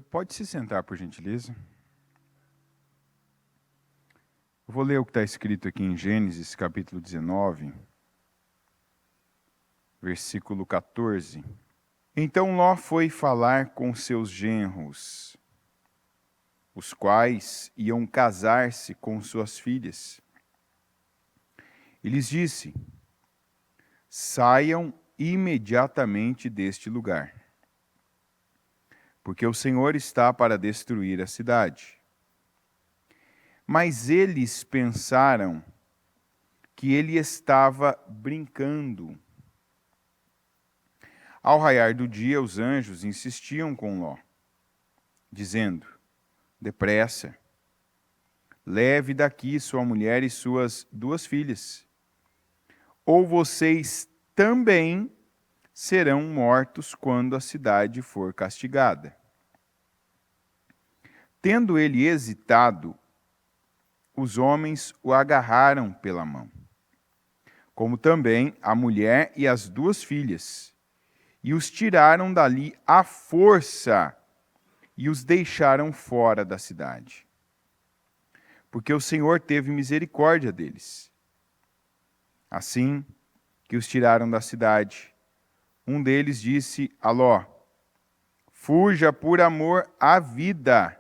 Pode se sentar, por gentileza. Eu vou ler o que está escrito aqui em Gênesis, capítulo 19, versículo 14. Então Ló foi falar com seus genros, os quais iam casar-se com suas filhas. E lhes disse: saiam imediatamente deste lugar, porque o Senhor está para destruir a cidade. Mas eles pensaram que ele estava brincando. Ao raiar do dia, os anjos insistiam com Ló, dizendo: depressa, leve daqui sua mulher e suas 2 filhas, ou vocês também serão mortos quando a cidade for castigada. Tendo ele hesitado, os homens o agarraram pela mão, como também a mulher e as 2 filhas, e os tiraram dali à força e os deixaram fora da cidade. Porque o Senhor teve misericórdia deles. Assim que os tiraram da cidade, um deles disse a Ló: fuja por amor à vida,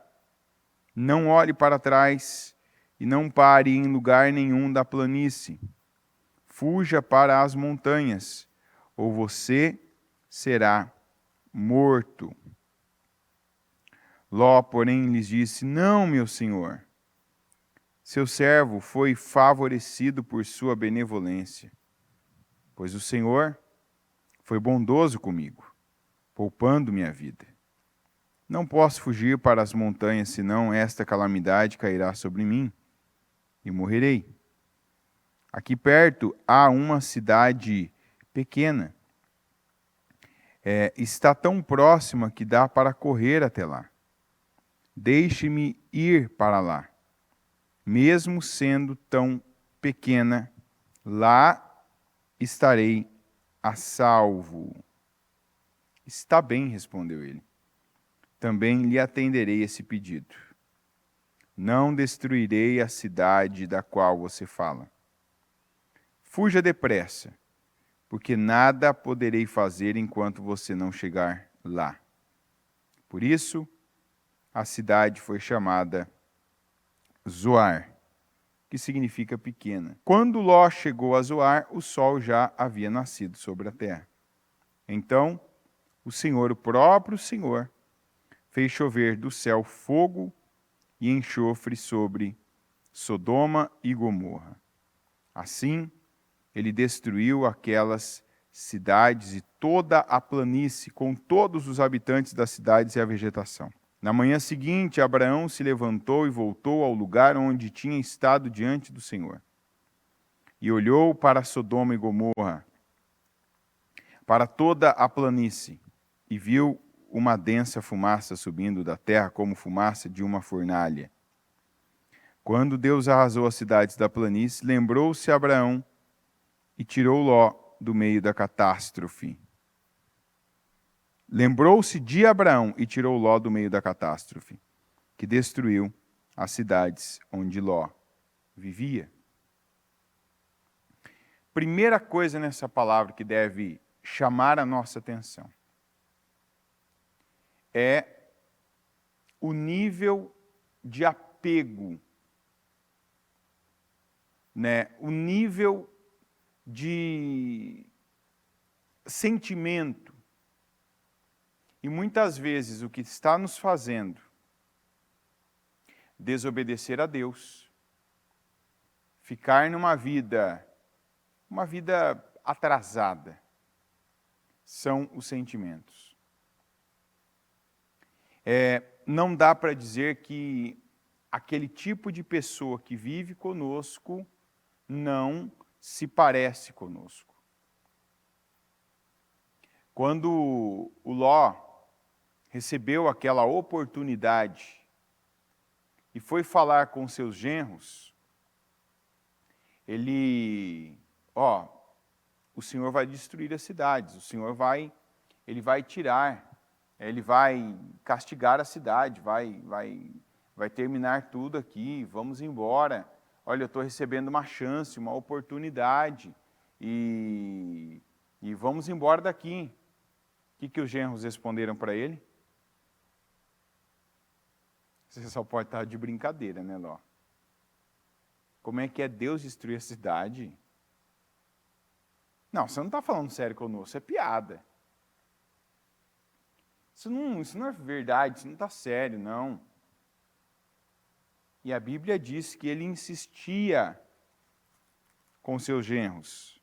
não olhe para trás e não pare em lugar nenhum da planície. Fuja para as montanhas, ou você será morto. Ló, porém, lhes disse: não, meu senhor. Seu servo foi favorecido por sua benevolência, pois o Senhor foi bondoso comigo, poupando minha vida. Não posso fugir para as montanhas, senão esta calamidade cairá sobre mim e morrerei. Aqui perto há uma cidade pequena. Está tão próxima que dá para correr até lá. Deixe-me ir para lá. Mesmo sendo tão pequena, lá estarei a salvo. Está bem, respondeu ele. Também lhe atenderei esse pedido. Não destruirei a cidade da qual você fala. Fuja depressa, porque nada poderei fazer enquanto você não chegar lá. Por isso, a cidade foi chamada Zoar, que significa pequena. Quando Ló chegou a Zoar, o sol já havia nascido sobre a terra. Então, o Senhor, o próprio Senhor, fez chover do céu fogo e enxofre sobre Sodoma e Gomorra. Assim, ele destruiu aquelas cidades e toda a planície, com todos os habitantes das cidades e a vegetação. Na manhã seguinte, Abraão se levantou e voltou ao lugar onde tinha estado diante do Senhor. E olhou para Sodoma e Gomorra, para toda a planície, e viu uma densa fumaça subindo da terra como fumaça de uma fornalha. Quando Deus arrasou as cidades da planície, lembrou-se Abraão e tirou Ló do meio da catástrofe. Lembrou-se de Abraão e tirou Ló do meio da catástrofe, que destruiu as cidades onde Ló vivia. Primeira coisa nessa palavra que deve chamar a nossa atenção é o nível de apego, né? O nível de sentimento. E muitas vezes o que está nos fazendo desobedecer a Deus, ficar numa vida, uma vida atrasada, são os sentimentos. Não dá para dizer que aquele tipo de pessoa que vive conosco não se parece conosco. Quando o Ló recebeu aquela oportunidade e foi falar com seus genros, o Senhor vai destruir as cidades, ele vai tirar Ele vai castigar a cidade, vai terminar tudo aqui, vamos embora. Olha, eu estou recebendo uma chance, uma oportunidade, e vamos embora daqui. O que os genros responderam para ele? Você só pode estar de brincadeira, né, Ló? Como é que é Deus destruir a cidade? Não, você não está falando sério conosco, isso é piada. Isso não é verdade, isso não está sério, não. E a Bíblia diz que ele insistia com seus genros,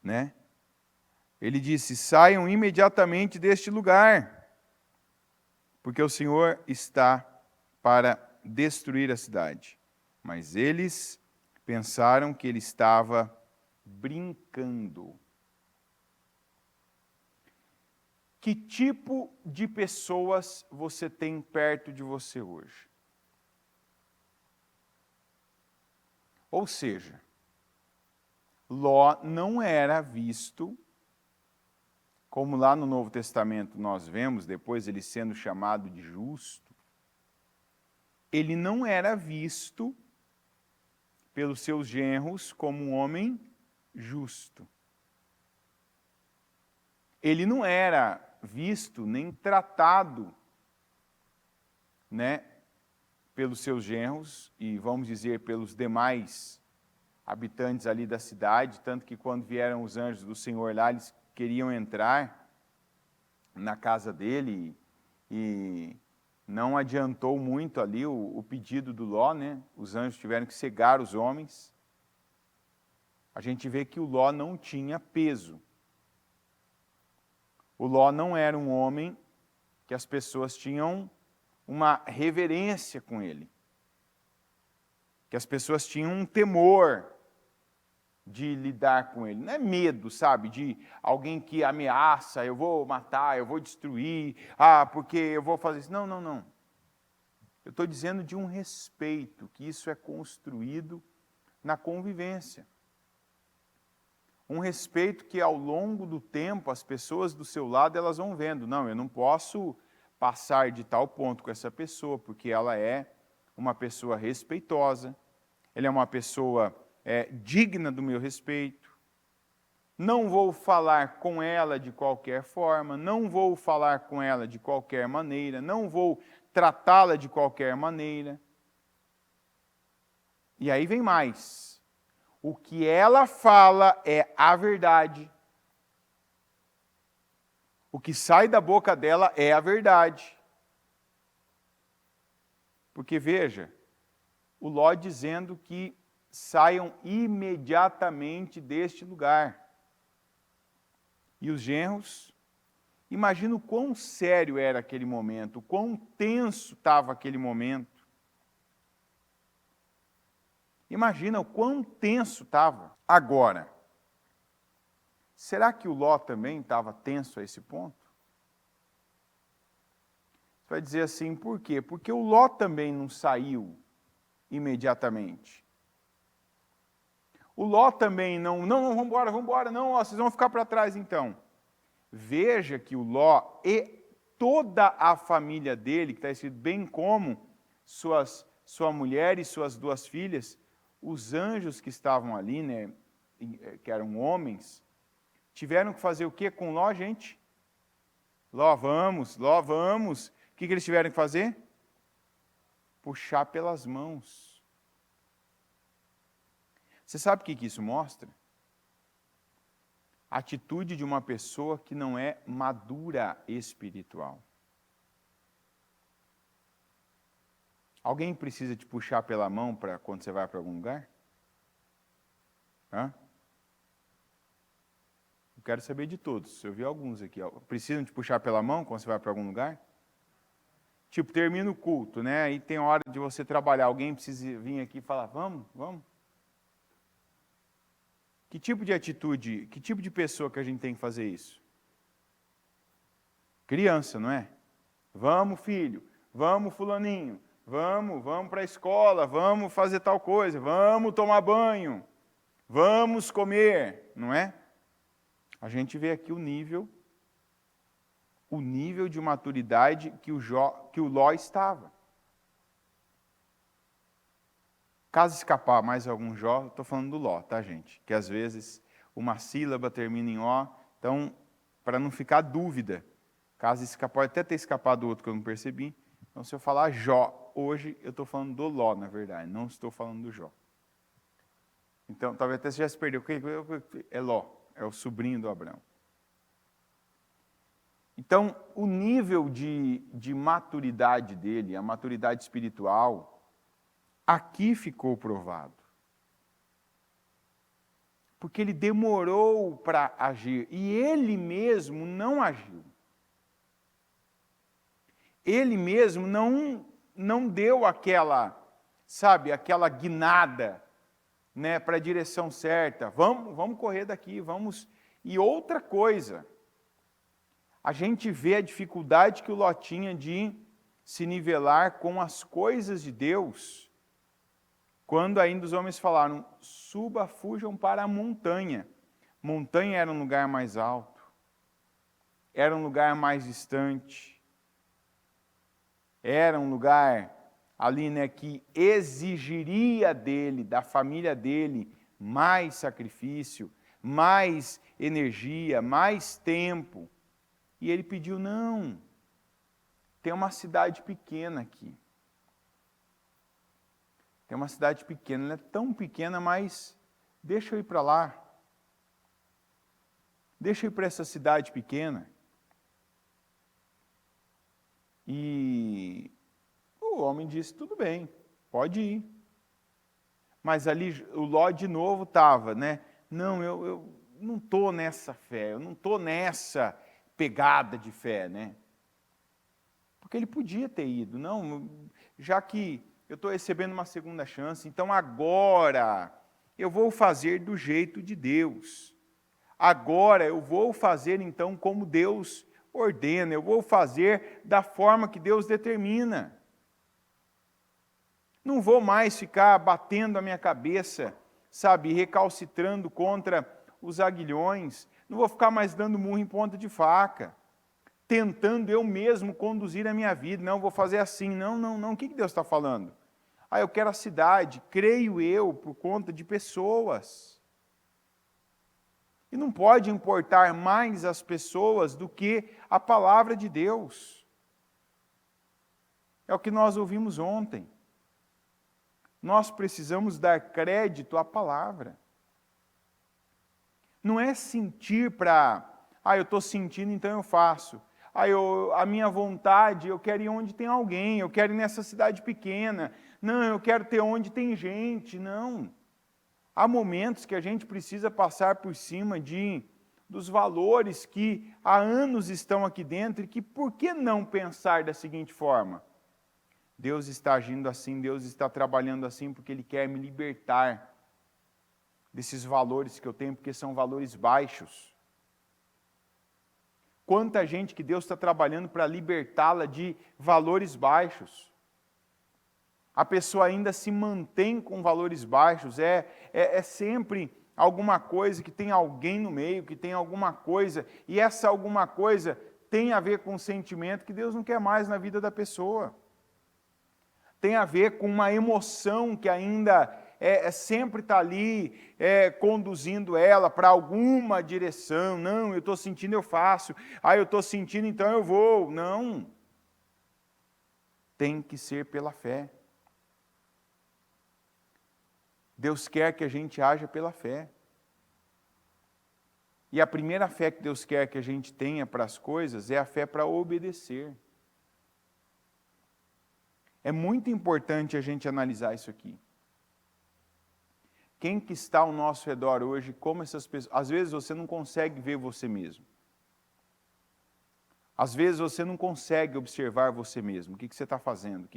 né? Ele disse: saiam imediatamente deste lugar, porque o Senhor está para destruir a cidade. Mas eles pensaram que ele estava brincando. Que tipo de pessoas você tem perto de você hoje? Ou seja, Ló não era visto, como lá no Novo Testamento nós vemos, depois ele sendo chamado de justo, ele não era visto pelos seus genros como um homem justo. Ele não era visto nem tratado, né, pelos seus genros e, vamos dizer, pelos demais habitantes ali da cidade, tanto que quando vieram os anjos do Senhor lá, eles queriam entrar na casa dele e não adiantou muito ali o pedido do Ló, né? Os anjos tiveram que cegar os homens. A gente vê que o Ló não tinha peso. O Ló não era um homem que as pessoas tinham uma reverência com ele, que as pessoas tinham um temor de lidar com ele. Não é medo, sabe, de alguém que ameaça, eu vou matar, eu vou destruir, porque eu vou fazer isso. Não, não, não. Eu estou dizendo de um respeito, que isso é construído na convivência. Um respeito que ao longo do tempo as pessoas do seu lado elas vão vendo. Não, eu não posso passar de tal ponto com essa pessoa, porque ela é uma pessoa respeitosa, ela é uma pessoa digna do meu respeito. Não vou falar com ela de qualquer forma, não vou falar com ela de qualquer maneira, não vou tratá-la de qualquer maneira. E aí vem mais. O que ela fala é a verdade. O que sai da boca dela é a verdade. Porque veja, o Ló dizendo que saiam imediatamente deste lugar. E os genros, imagina o quão sério era aquele momento, o quão tenso estava aquele momento. Imagina o quão tenso estava. Agora, será que o Ló também estava tenso a esse ponto? Você vai dizer assim, por quê? Porque o Ló também não saiu imediatamente. O Ló também não, vamos embora, não, vocês vão ficar para trás então. Veja que o Ló e toda a família dele, que está escrito bem como sua mulher e suas duas filhas, os anjos que estavam ali, né, que eram homens, tiveram que fazer o que com Ló, gente? Ló, vamos. O que eles tiveram que fazer? Puxar pelas mãos. Você sabe o que isso mostra? A atitude de uma pessoa que não é madura espiritual. Alguém precisa te puxar pela mão para quando você vai para algum lugar? Hã? Eu quero saber de todos. Eu vi alguns aqui. Precisam te puxar pela mão quando você vai para algum lugar? Tipo, termina o culto, né? Aí tem hora de você trabalhar. Alguém precisa vir aqui e falar, vamos? Que tipo de atitude, que tipo de pessoa que a gente tem que fazer isso? Criança, não é? Vamos, filho. Vamos, fulaninho. Vamos para a escola. Vamos fazer tal coisa. Vamos tomar banho. Vamos comer, não é? A gente vê aqui o nível o nível de maturidade que o Ló estava. Caso escapar mais algum Jó, estou falando do Ló, tá, gente? Que às vezes uma sílaba termina em ó, então, para não ficar dúvida, caso escapar, pode até ter escapado do outro que eu não percebi, então se eu falar Jó hoje, eu estou falando do Ló, na verdade, não estou falando do Jó. Então, talvez até você já se perdeu. É Ló, é o sobrinho do Abraão. Então, o nível de maturidade dele, a maturidade espiritual, aqui ficou provado. Porque ele demorou para agir e ele mesmo não agiu. Ele mesmo não deu aquela, sabe, aquela guinada, né, para a direção certa. Vamos correr daqui, vamos. E outra coisa, a gente vê a dificuldade que o Ló tinha de se nivelar com as coisas de Deus, quando ainda os homens falaram, suba, fujam para a montanha. Montanha era um lugar mais alto, era um lugar mais distante, era um lugar ali, né, que exigiria dele, da família dele, mais sacrifício, mais energia, mais tempo. E ele pediu, não, tem uma cidade pequena aqui. Tem uma cidade pequena, ela é tão pequena, mas deixa eu ir para lá. Deixa eu ir para essa cidade pequena. E o homem disse, tudo bem, pode ir. Mas ali o Ló de novo estava, né? Não, eu não estou nessa fé, eu não estou nessa pegada de fé, né? Porque ele podia ter ido, não, já que eu estou recebendo uma segunda chance, então agora eu vou fazer do jeito de Deus. Agora eu vou fazer então como Deus ordena, eu vou fazer da forma que Deus determina. Não vou mais ficar batendo a minha cabeça, sabe, recalcitrando contra os aguilhões, não vou ficar mais dando murro em ponta de faca, tentando eu mesmo conduzir a minha vida, não, vou fazer assim, não, o que Deus está falando? Ah, eu quero a cidade, creio eu, por conta de pessoas. E não pode importar mais as pessoas do que a palavra de Deus. É o que nós ouvimos ontem. Nós precisamos dar crédito à palavra. Não é sentir para, eu estou sentindo, então eu faço. A minha vontade, eu quero ir onde tem alguém, eu quero ir nessa cidade pequena. Não, eu quero ter onde tem gente. Não. Há momentos que a gente precisa passar por cima dos valores que há anos estão aqui dentro e que por que não pensar da seguinte forma? Deus está agindo assim, Deus está trabalhando assim porque Ele quer me libertar desses valores que eu tenho, porque são valores baixos. Quanta gente que Deus está trabalhando para libertá-la de valores baixos. A pessoa ainda se mantém com valores baixos, é sempre alguma coisa que tem alguém no meio, que tem alguma coisa, e essa alguma coisa tem a ver com um sentimento que Deus não quer mais na vida da pessoa. Tem a ver com uma emoção que ainda sempre está ali conduzindo ela para alguma direção. Não, eu estou sentindo, eu faço. Eu estou sentindo, então eu vou. Não. Tem que ser pela fé. Deus quer que a gente haja pela fé. E a primeira fé que Deus quer que a gente tenha para as coisas é a fé para obedecer. É muito importante a gente analisar isso aqui. Quem que está ao nosso redor hoje, como essas pessoas... Às vezes você não consegue ver você mesmo. Às vezes você não consegue observar você mesmo. O que você está fazendo?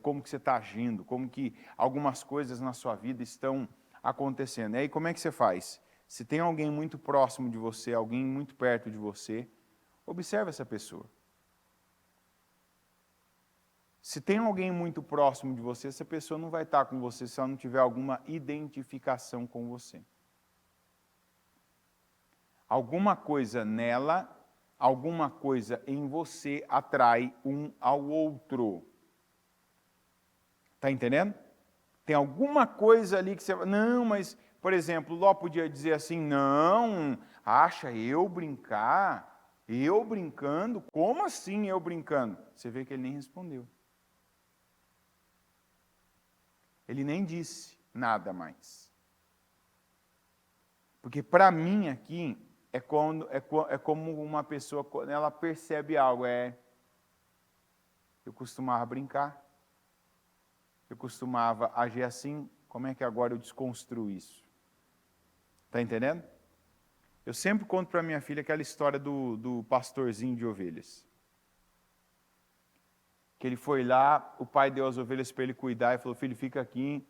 Como que você está agindo? Como que algumas coisas na sua vida estão acontecendo? E aí como é que você faz? Se tem alguém muito próximo de você, alguém muito perto de você, observe essa pessoa. Se tem alguém muito próximo de você, essa pessoa não vai estar com você se ela não tiver alguma identificação com você. Alguma coisa nela alguma coisa em você atrai um ao outro. Está entendendo? Tem alguma coisa ali que você... Não, mas, por exemplo, Ló podia dizer assim, não, acha eu brincar? Eu brincando? Como assim eu brincando? Você vê que ele nem respondeu. Ele nem disse nada mais. Porque para mim aqui é como uma pessoa, quando ela percebe algo, eu costumava brincar, eu costumava agir assim, como é que agora eu desconstruo isso? Está entendendo? Eu sempre conto para minha filha aquela história do pastorzinho de ovelhas. Que ele foi lá, o pai deu as ovelhas para ele cuidar e falou, filho, fica aqui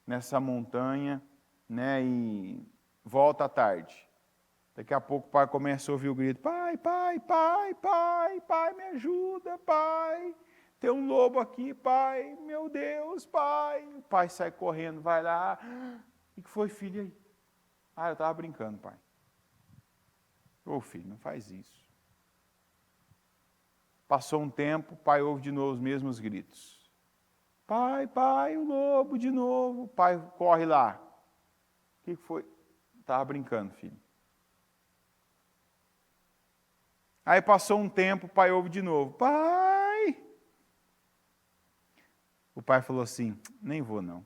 nessa montanha, né, e volta à tarde. Daqui a pouco o pai começa a ouvir o grito, pai, pai, pai, pai, pai, me ajuda, pai. Tem um lobo aqui, pai, meu Deus, pai. O pai sai correndo, vai lá. O que foi, filho, aí? Ah, eu estava brincando, pai. Ô, filho, não faz isso. Passou um tempo, o pai ouve de novo os mesmos gritos. Pai, pai, o lobo de novo. O pai corre lá. O que foi? Estava brincando, filho. Aí passou um tempo, o pai ouve de novo. Pai! O pai falou assim, nem vou não.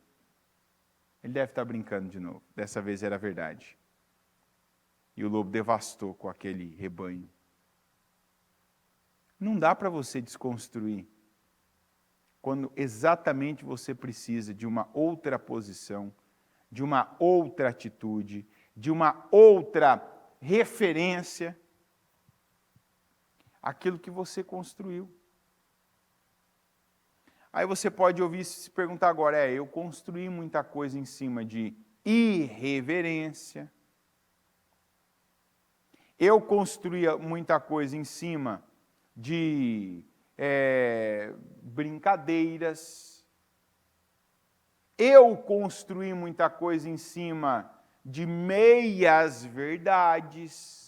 Ele deve estar brincando de novo. Dessa vez era verdade. E o lobo devastou com aquele rebanho. Não dá para você desconstruir quando exatamente você precisa de uma outra posição, de uma outra atitude, de uma outra referência, aquilo que você construiu. Aí você pode ouvir e se perguntar agora, eu construí muita coisa em cima de irreverência, eu construía muita coisa em cima de brincadeiras, eu construí muita coisa em cima de meias verdades,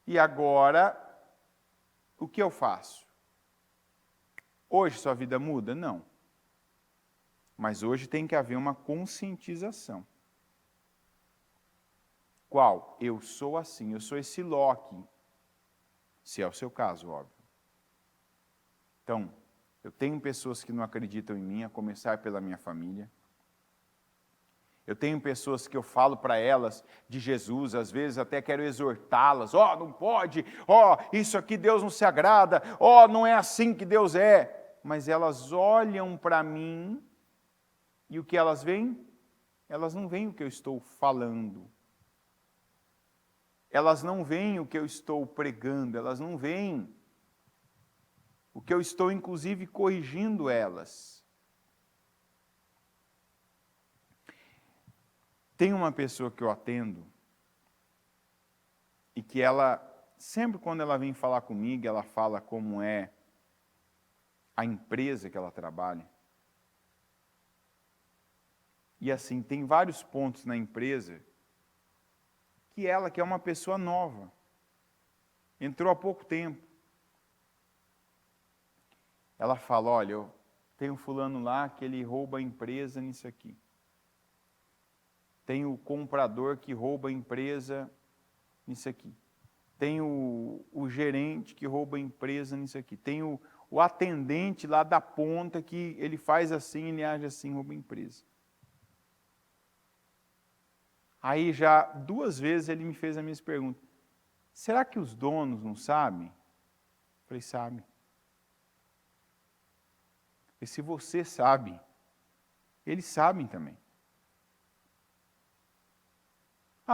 e agora, o que eu faço? Hoje sua vida muda? Não. Mas hoje tem que haver uma conscientização. Qual? Eu sou assim, eu sou esse Loki. Se é o seu caso, óbvio. Então, eu tenho pessoas que não acreditam em mim, a começar pela minha família. Eu tenho pessoas que eu falo para elas de Jesus, às vezes até quero exortá-las. Não pode, isso aqui Deus não se agrada, não é assim que Deus é. Mas elas olham para mim e o que elas veem? Elas não veem o que eu estou falando. Elas não veem o que eu estou pregando, elas não veem o que eu estou, inclusive, corrigindo elas. Tem uma pessoa que eu atendo e que ela, sempre quando ela vem falar comigo, ela fala como é a empresa que ela trabalha. E assim, tem vários pontos na empresa que ela, que é uma pessoa nova, entrou há pouco tempo. Ela fala, olha, eu tenho um fulano lá que ele rouba a empresa nisso aqui. Tem o comprador que rouba a empresa nisso aqui. Tem o gerente que rouba a empresa nisso aqui. Tem o atendente lá da ponta que ele faz assim, ele age assim, rouba a empresa. Aí já 2 vezes ele me fez a mesma pergunta. Será que os donos não sabem? Eu falei, sabe. E se você sabe, eles sabem também.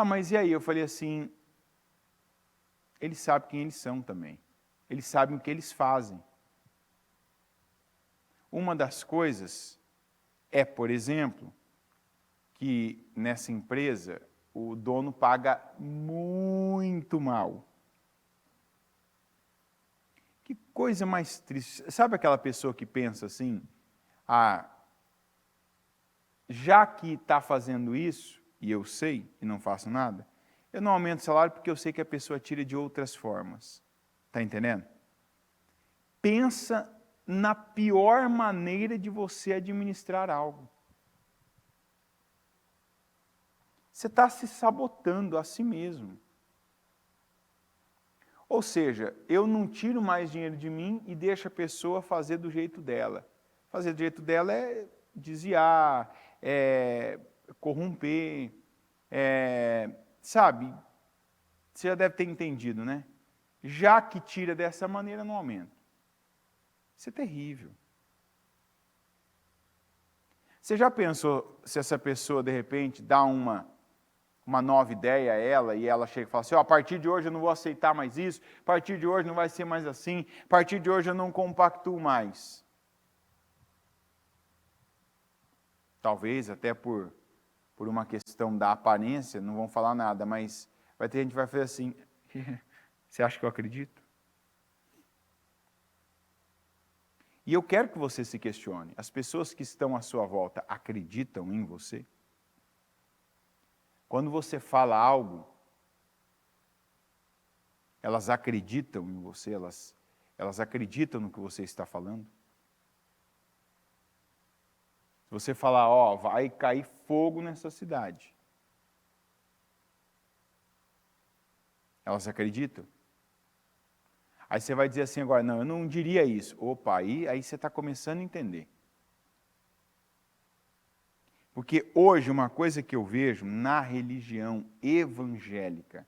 Mas e aí? Eu falei assim, eles sabem quem eles são também. Eles sabem o que eles fazem. Uma das coisas é, por exemplo, que nessa empresa o dono paga muito mal. Que coisa mais triste. Sabe aquela pessoa que pensa assim, já que está fazendo isso, e eu sei, e não faço nada, Eu não aumento o salário porque eu sei que a pessoa tira de outras formas. Está entendendo? Pensa na pior maneira de você administrar algo. Você está se sabotando a si mesmo. Ou seja, eu não tiro mais dinheiro de mim e deixo a pessoa fazer do jeito dela. Fazer do jeito dela é desviar, é corromper, sabe? Você já deve ter entendido, né? Já que tira dessa maneira, não aumenta. Isso é terrível. Você já pensou se essa pessoa, de repente, dá uma nova ideia a ela, e ela chega e fala assim, a partir de hoje eu não vou aceitar mais isso, a partir de hoje não vai ser mais assim, a partir de hoje eu não compactuo mais. Talvez até por uma questão da aparência, não vão falar nada, mas vai ter gente que vai fazer assim, você acha que eu acredito? E eu quero que você se questione, as pessoas que estão à sua volta acreditam em você? Quando você fala algo, elas acreditam em você, elas acreditam no que você está falando? Se você falar, vai cair fogo nessa cidade, elas acreditam? Aí você vai dizer assim agora, não, eu não diria isso. Opa, aí você está começando a entender. Porque hoje uma coisa que eu vejo na religião evangélica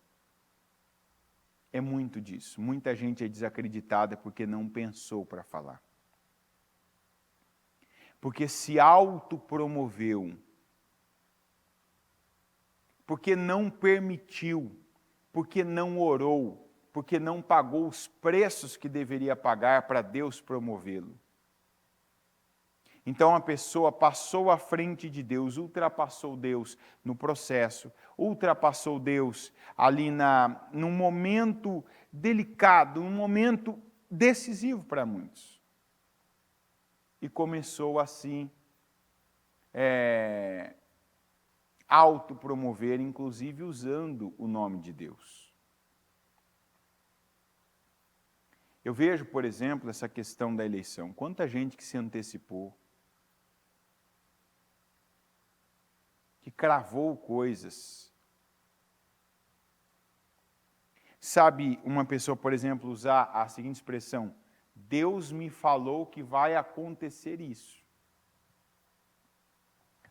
é muito disso. Muita gente é desacreditada porque não pensou para falar. Porque se autopromoveu. Porque não permitiu. Porque não orou. Porque não pagou os preços que deveria pagar para Deus promovê-lo. Então a pessoa passou à frente de Deus, ultrapassou Deus no processo, ultrapassou Deus ali num momento delicado, num momento decisivo para muitos. E começou assim autopromover, inclusive usando o nome de Deus. Eu vejo, por exemplo, essa questão da eleição. Quanta gente que se antecipou, que cravou coisas. Sabe, uma pessoa, por exemplo, usar a seguinte expressão, Deus me falou que vai acontecer isso.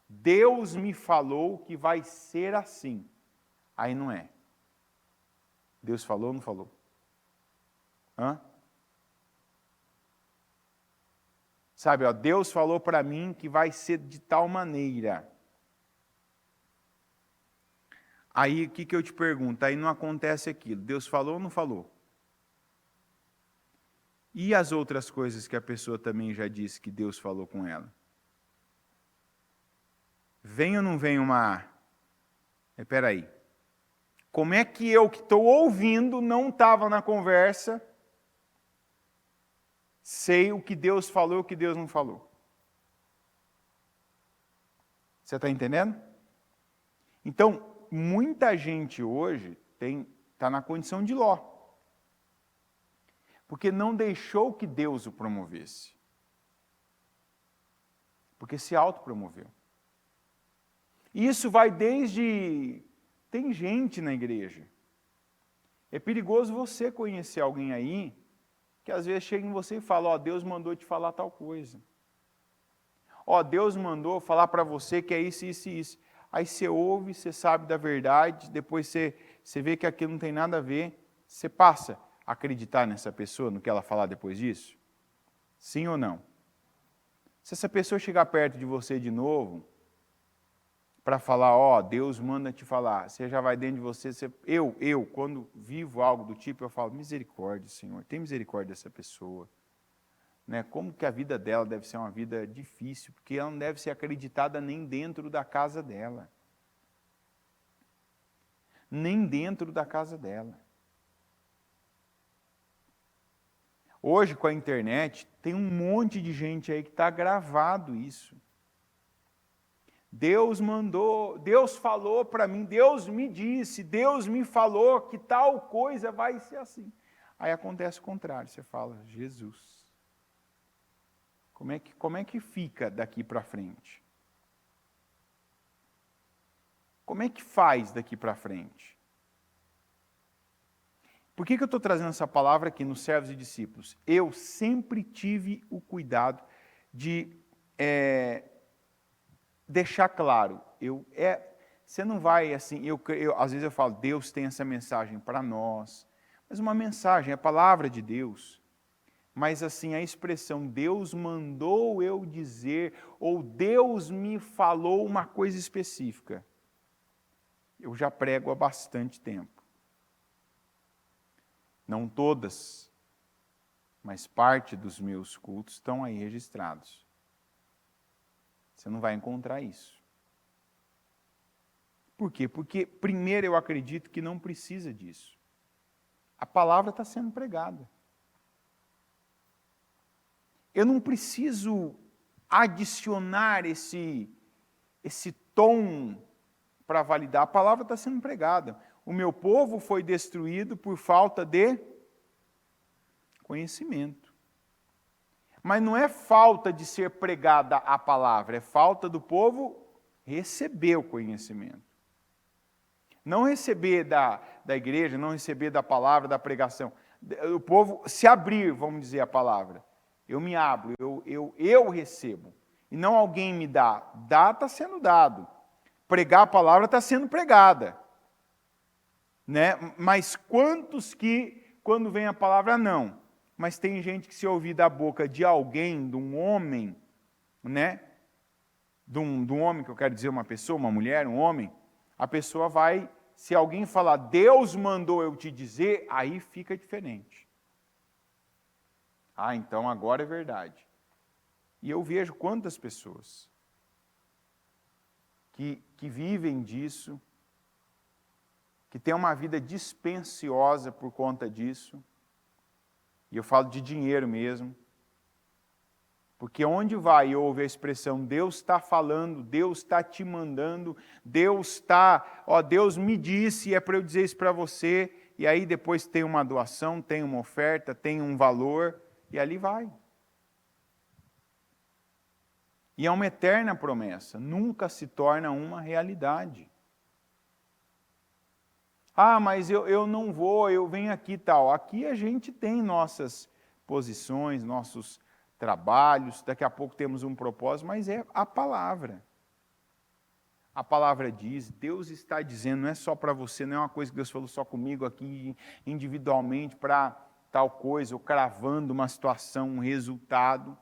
Deus me falou que vai ser assim. Aí não é. Deus falou ou não falou? Hã? Sabe, Deus falou para mim que vai ser de tal maneira. Aí, o que eu te pergunto? Aí não acontece aquilo. Deus falou ou não falou? E as outras coisas que a pessoa também já disse que Deus falou com ela? Vem ou não vem uma... Espera aí. Como é que eu que estou ouvindo, não estava na conversa, sei o que Deus falou e o que Deus não falou? Você está entendendo? Então, muita gente hoje está na condição de Ló. Porque não deixou que Deus o promovesse. Porque se autopromoveu. Isso vai desde... Tem gente na igreja. É perigoso você conhecer alguém aí, que às vezes chega em você e fala, Deus mandou te falar tal coisa. Deus mandou falar para você que é isso, isso e isso. Aí você ouve, você sabe da verdade, depois você vê que aquilo não tem nada a ver, você passa a acreditar nessa pessoa, no que ela falar depois disso? Sim ou não? Se essa pessoa chegar perto de você de novo, para falar, Deus manda te falar, você já vai dentro de você, eu, quando vivo algo do tipo, eu falo, misericórdia, Senhor, tem misericórdia dessa pessoa. Né? Como que a vida dela deve ser uma vida difícil, porque ela não deve ser acreditada nem dentro da casa dela. Nem dentro da casa dela. Hoje, com a internet, tem um monte de gente aí que está gravado isso. Deus mandou, Deus falou para mim, Deus me disse, Deus me falou que tal coisa vai ser assim. Aí acontece o contrário, você fala, Jesus, como é que fica daqui para frente? Como é que faz daqui para frente? Por que eu estou trazendo essa palavra aqui nos servos e discípulos? Eu sempre tive o cuidado de deixar claro, você não vai assim, às vezes eu falo, Deus tem essa mensagem para nós, mas uma mensagem, é a palavra de Deus. Mas assim, a expressão Deus mandou eu dizer, ou Deus me falou uma coisa específica, eu já prego há bastante tempo. Não todas, mas parte dos meus cultos estão aí registrados. Você não vai encontrar isso. Por quê? Porque, primeiro, eu acredito que não precisa disso. A palavra está sendo pregada. Eu não preciso adicionar esse tom para validar. A palavra está sendo pregada. O meu povo foi destruído por falta de conhecimento. Mas não é falta de ser pregada a palavra, é falta do povo receber o conhecimento. Não receber da igreja, não receber da palavra, da pregação. O povo se abrir, vamos dizer a palavra. Eu me abro, eu recebo. E não alguém me dá. Dá, está sendo dado. Pregar a palavra está sendo pregada. Né? Mas quantos que, quando vem a palavra, não. Mas tem gente que se ouvir da boca de alguém, de um homem, né? De um homem, que eu quero dizer uma pessoa, uma mulher, um homem, a pessoa vai, se alguém falar, Deus mandou eu te dizer, aí fica diferente. Ah, então agora é verdade. E eu vejo quantas pessoas que vivem disso, que têm uma vida dispendiosa por conta disso, e eu falo de dinheiro mesmo, porque onde vai e ouve a expressão Deus está falando, Deus está te mandando, Deus me disse e é para eu dizer isso para você, e aí depois tem uma doação, tem uma oferta, tem um valor, e ali vai. E é uma eterna promessa, nunca se torna uma realidade. Ah, mas eu não vou, eu venho aqui e tal. Aqui a gente tem nossas posições, nossos trabalhos, daqui a pouco temos um propósito, mas é a palavra. A palavra diz, Deus está dizendo, não é só para você, não é uma coisa que Deus falou só comigo aqui individualmente para tal coisa, ou cravando uma situação, um resultado.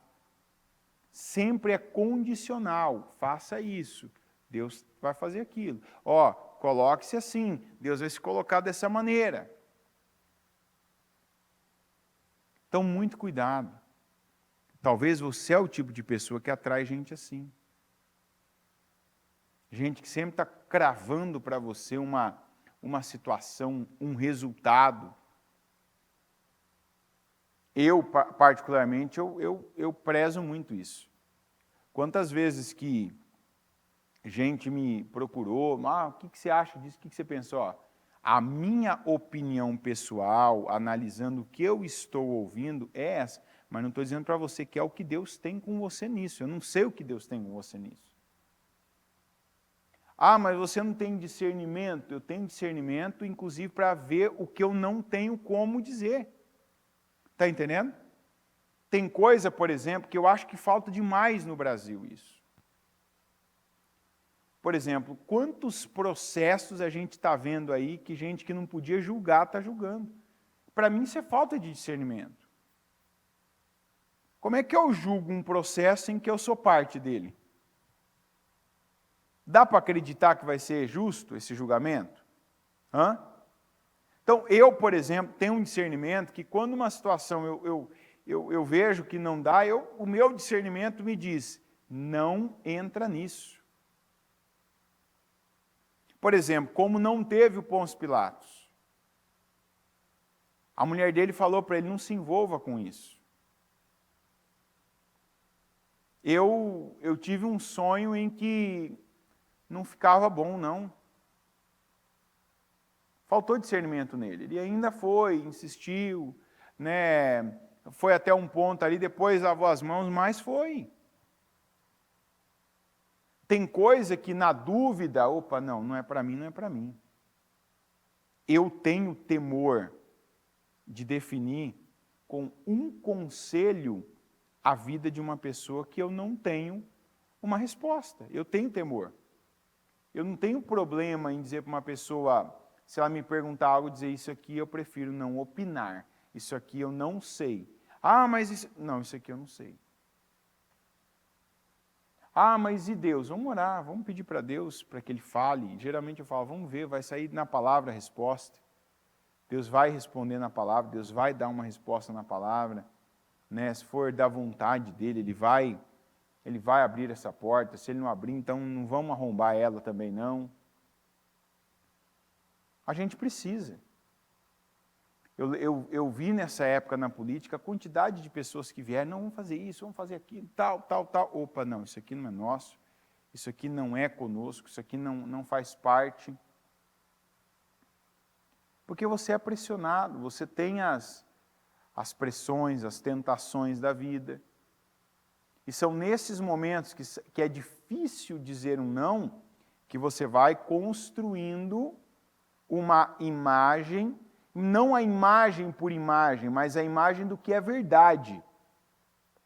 Sempre é condicional, faça isso, Deus vai fazer aquilo. Coloque-se assim, Deus vai se colocar dessa maneira. Então, muito cuidado. Talvez você é o tipo de pessoa que atrai gente assim. Gente que sempre está cravando para você uma situação, um resultado. Eu, particularmente, eu prezo muito isso. Quantas vezes que gente me procurou, o que você acha disso, o que você pensou? A minha opinião pessoal, analisando o que eu estou ouvindo, é essa. Mas não estou dizendo para você que é o que Deus tem com você nisso. Eu não sei o que Deus tem com você nisso. Mas você não tem discernimento. Eu tenho discernimento, inclusive, para ver o que eu não tenho como dizer. Está entendendo? Tem coisa, por exemplo, que eu acho que falta demais no Brasil isso. Por exemplo, quantos processos a gente está vendo aí que gente que não podia julgar está julgando? Para mim isso é falta de discernimento. Como é que eu julgo um processo em que eu sou parte dele? Dá para acreditar que vai ser justo esse julgamento? Então, eu, por exemplo, tenho um discernimento que quando uma situação eu vejo que não dá, o meu discernimento me diz, não entra nisso. Por exemplo, como não teve o Pôncio Pilatos. A mulher dele falou para ele, não se envolva com isso. Eu tive um sonho em que não ficava bom, não. Faltou discernimento nele. Ele ainda foi, insistiu, né? Foi até um ponto ali, depois lavou as mãos, mas foi. Tem coisa que na dúvida, opa, não é para mim, não é para mim. Eu tenho temor de definir com um conselho a vida de uma pessoa que eu não tenho uma resposta. Eu tenho temor. Eu não tenho problema em dizer para uma pessoa, se ela me perguntar algo, dizer isso aqui eu prefiro não opinar. Isso aqui eu não sei. Ah, mas isso... Não, isso aqui eu não sei. Ah, mas e Deus? Vamos orar, vamos pedir para Deus para que Ele fale. Geralmente eu falo, vamos ver, vai sair na palavra a resposta. Deus vai responder na palavra, Deus vai dar uma resposta na palavra. Né? Se for da vontade dEle, Ele vai abrir essa porta. Se Ele não abrir, então não vamos arrombar ela também não. A gente precisa. Eu vi nessa época na política a quantidade de pessoas que vieram, não, vamos fazer isso, vamos fazer aquilo, tal. Opa, não, isso aqui não é nosso, isso aqui não é conosco, isso aqui não faz parte. Porque você é pressionado, você tem as pressões, as tentações da vida. E são nesses momentos que é difícil dizer um não, que você vai construindo uma imagem, não a imagem por imagem, mas a imagem do que é verdade,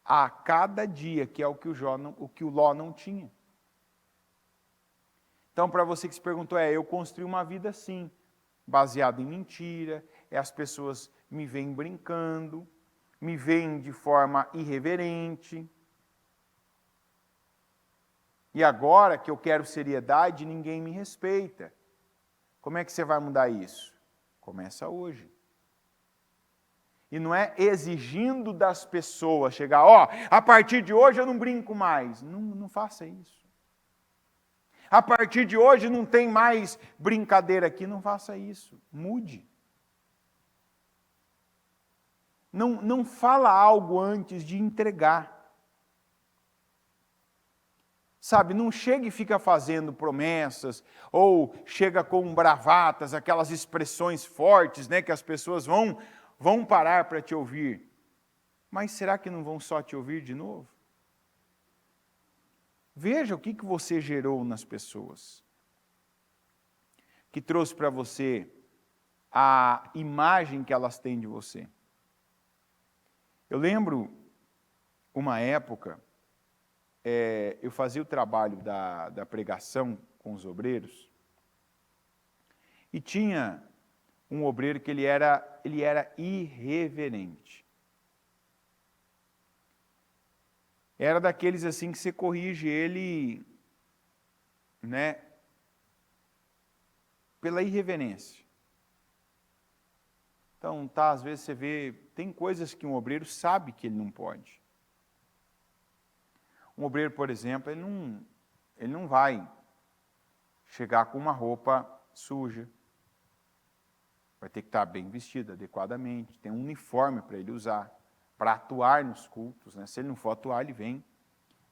a cada dia, que é o que o Ló não tinha. Então, para você que se perguntou, eu construí uma vida assim, baseada em mentira, as pessoas me veem brincando, me veem de forma irreverente. E agora que eu quero seriedade, ninguém me respeita. Como é que você vai mudar isso? Começa hoje. E não é exigindo das pessoas chegar, a partir de hoje eu não brinco mais. Não faça isso. A partir de hoje não tem mais brincadeira aqui, não faça isso. Mude. Não fala algo antes de entregar. Sabe, não chega e fica fazendo promessas, ou chega com bravatas, aquelas expressões fortes, né, que as pessoas vão parar para te ouvir. Mas será que não vão só te ouvir de novo? Veja o que você gerou nas pessoas, que trouxe para você a imagem que elas têm de você. Eu lembro uma época, eu fazia o trabalho da pregação com os obreiros, e tinha um obreiro que ele era irreverente. Era daqueles assim que você corrige ele, né, pela irreverência. Então, às vezes você vê, tem coisas que um obreiro sabe que ele não pode. Um obreiro, por exemplo, ele não vai chegar com uma roupa suja. Vai ter que estar bem vestido adequadamente, tem um uniforme para ele usar, para atuar nos cultos. Né? Se ele não for atuar, ele vem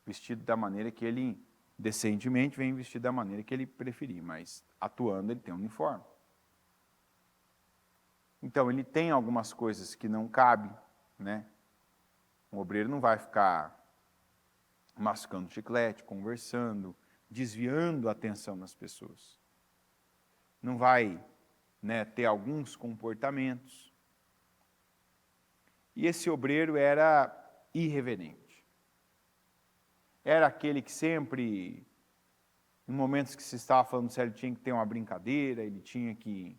vestido da maneira que ele, decentemente, vem vestido da maneira que ele preferir, mas atuando ele tem um uniforme. Então, ele tem algumas coisas que não cabem, né? Um obreiro não vai ficar mascando chiclete, conversando, desviando a atenção das pessoas. Não vai, né, ter alguns comportamentos. E esse obreiro era irreverente. Era aquele que sempre, em momentos que se estava falando sério, ele tinha que ter uma brincadeira, ele tinha que,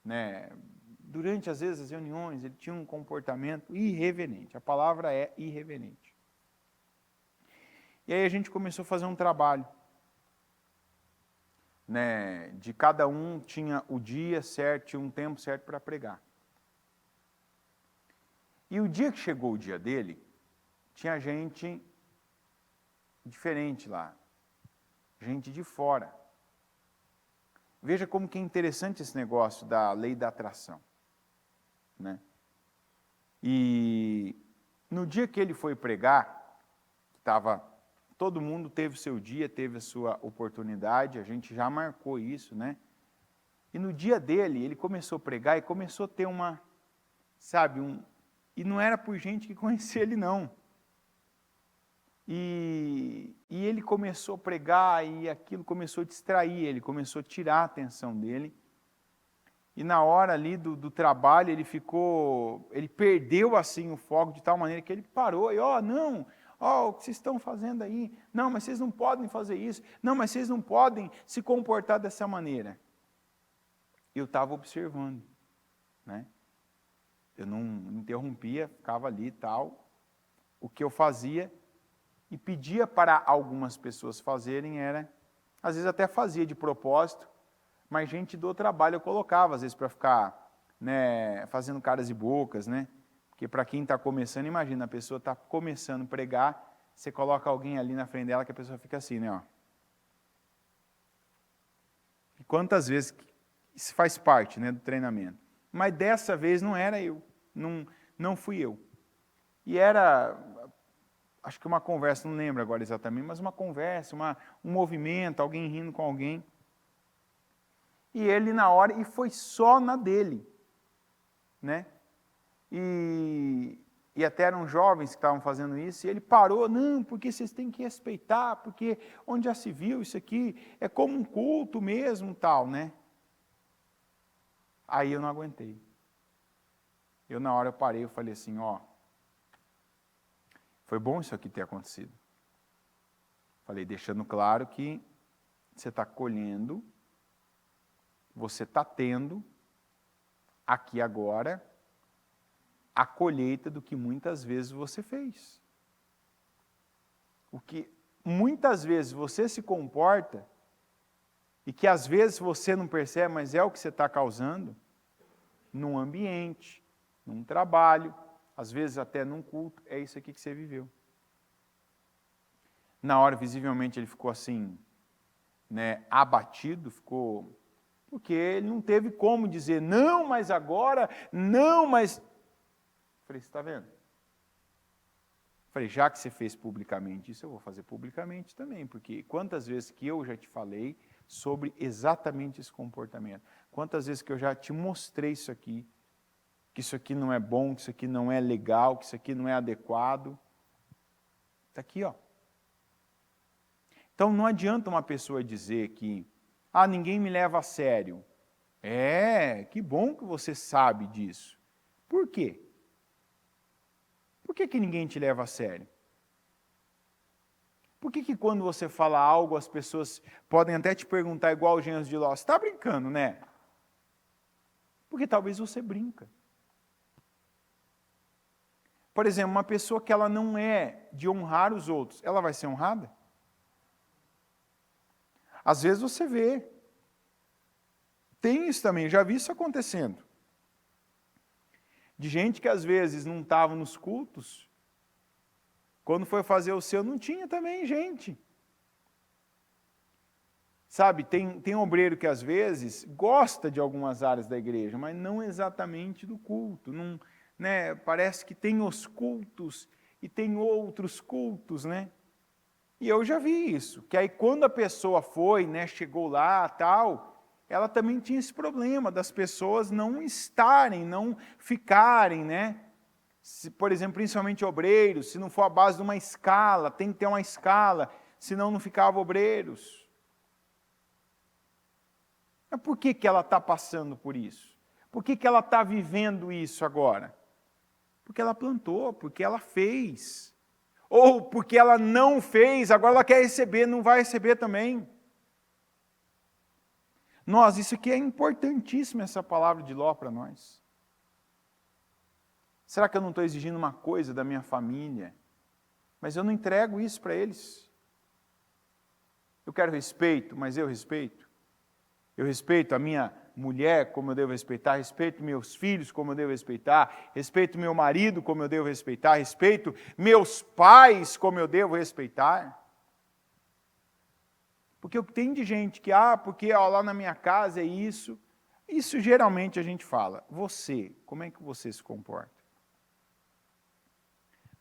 né, durante, às vezes, as reuniões, ele tinha um comportamento irreverente. A palavra é irreverente. E aí a gente começou a fazer um trabalho, né, de cada um tinha o dia certo, tinha um tempo certo para pregar. E o dia que chegou o dia dele, tinha gente diferente lá, gente de fora. Veja como que é interessante esse negócio da lei da atração. Né? E no dia que ele foi pregar, estava todo mundo teve o seu dia, teve a sua oportunidade, a gente já marcou isso, né? E no dia dele, ele começou a pregar e começou a ter uma, sabe, e não era por gente que conhecia ele, não. E ele começou a pregar e aquilo começou a distrair ele, começou a tirar a atenção dele. E na hora ali do trabalho, ele perdeu assim o foco de tal maneira que ele parou e, não, o que vocês estão fazendo aí? Não, mas vocês não podem fazer isso. Não, mas vocês não podem se comportar dessa maneira. Eu estava observando, né? Eu não interrompia, ficava ali e tal. O que eu fazia e pedia para algumas pessoas fazerem era, às vezes até fazia de propósito, mas gente do trabalho eu colocava, às vezes para ficar, né, fazendo caras e bocas, né? Porque para quem está começando, imagina, a pessoa está começando a pregar, você coloca alguém ali na frente dela que a pessoa fica assim, né? Ó. E quantas vezes, isso faz parte, né, do treinamento. Mas dessa vez não era eu, não fui eu. E era, acho que uma conversa, não lembro agora exatamente, mas uma conversa, um movimento, alguém rindo com alguém. E ele na hora, e foi só na dele, né? E até eram jovens que estavam fazendo isso, e ele parou, não, porque vocês têm que respeitar, porque onde já se viu isso aqui, é como um culto mesmo, tal, né? Aí eu não aguentei. Eu na hora eu parei, eu falei assim, foi bom isso aqui ter acontecido. Falei, deixando claro que você está colhendo, você está tendo, aqui agora, a colheita do que muitas vezes você fez. O que muitas vezes você se comporta, e que às vezes você não percebe, mas é o que você está causando, num ambiente, num trabalho, às vezes até num culto, é isso aqui que você viveu. Na hora, visivelmente, ele ficou assim, né, abatido, porque ele não teve como dizer, não, mas agora, não, mas... Falei, você está vendo? Falei, já que você fez publicamente isso, eu vou fazer publicamente também, porque quantas vezes que eu já te falei sobre exatamente esse comportamento, quantas vezes que eu já te mostrei isso aqui, que isso aqui não é bom, que isso aqui não é legal, que isso aqui não é adequado. Está aqui, ó. Então não adianta uma pessoa dizer que, ninguém me leva a sério. Que bom que você sabe disso. Por quê? Por que ninguém te leva a sério? Por que quando você fala algo, as pessoas podem até te perguntar igual o Gênesis de Ló, você está brincando, né? Porque talvez você brinca. Por exemplo, uma pessoa que ela não é de honrar os outros, ela vai ser honrada? Às vezes você vê. Tem isso também, já vi isso acontecendo. De gente que às vezes não estava nos cultos, quando foi fazer o seu, não tinha também gente. Sabe, tem obreiro que às vezes gosta de algumas áreas da igreja, mas não exatamente do culto. Não, né, parece que tem os cultos e tem outros cultos, né? E eu já vi isso, que aí quando a pessoa foi, né, chegou lá, tal, ela também tinha esse problema das pessoas não estarem, não ficarem, né? Se, por exemplo, principalmente obreiros, se não for a base de uma escala, tem que ter uma escala, senão não ficava obreiros. Mas por que ela está passando por isso? Por que ela está vivendo isso agora? Porque ela plantou, porque ela fez. Ou porque ela não fez, agora ela quer receber, não vai receber também. Isso aqui é importantíssimo, essa palavra de Ló para nós. Será que eu não estou exigindo uma coisa da minha família, mas eu não entrego isso para eles? Eu quero respeito, mas eu respeito. Eu respeito a minha mulher como eu devo respeitar, respeito meus filhos como eu devo respeitar, respeito meu marido como eu devo respeitar, respeito meus pais como eu devo respeitar. Porque o que tem de gente que, porque lá na minha casa é isso, isso geralmente a gente fala. Você, como é que você se comporta?